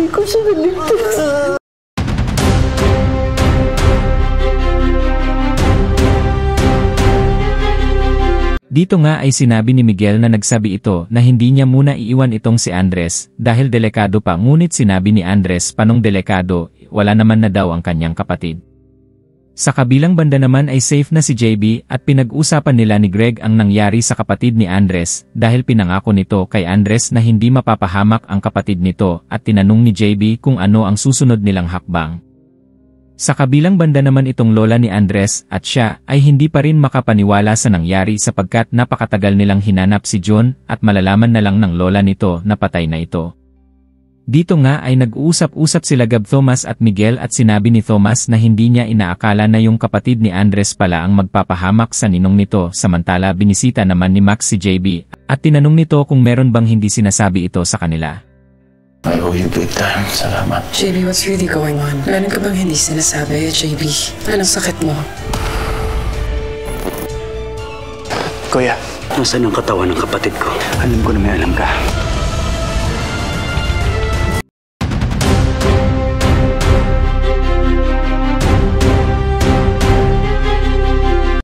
Hindi ko siya naligtas. Dito nga ay sinabi ni Miguel na nagsabi ito na hindi niya muna iiwan itong si Andres dahil delikado pa, ngunit sinabi ni Andres panong delikado, wala naman na daw ang kanyang kapatid. Sa kabilang banda naman ay safe na si JB at pinag-usapan nila ni Greg ang nangyari sa kapatid ni Andres dahil pinangako nito kay Andres na hindi mapapahamak ang kapatid nito at tinanong ni JB kung ano ang susunod nilang hakbang. Sa kabilang banda naman itong lola ni Andres at siya ay hindi pa rin makapaniwala sa nangyari sapagkat napakatagal nilang hinanap si John at malalaman na lang ng lola nito na patay na ito. Dito nga ay nag-uusap-usap sila Gab Thomas at Miguel at sinabi ni Thomas na hindi niya inaakala na yung kapatid ni Andres pala ang magpapahamak sa ninong nito samantala binisita naman ni Max si JB at tinanong nito kung meron bang hindi sinasabi ito sa kanila. I owe you big time. Salamat. JB, what's really going on? Meron ka bang hindi sinasabi, JB? Anong sakit mo? Kuya, nasaan ang katawan ng kapatid ko? Alam ko na may alam ka.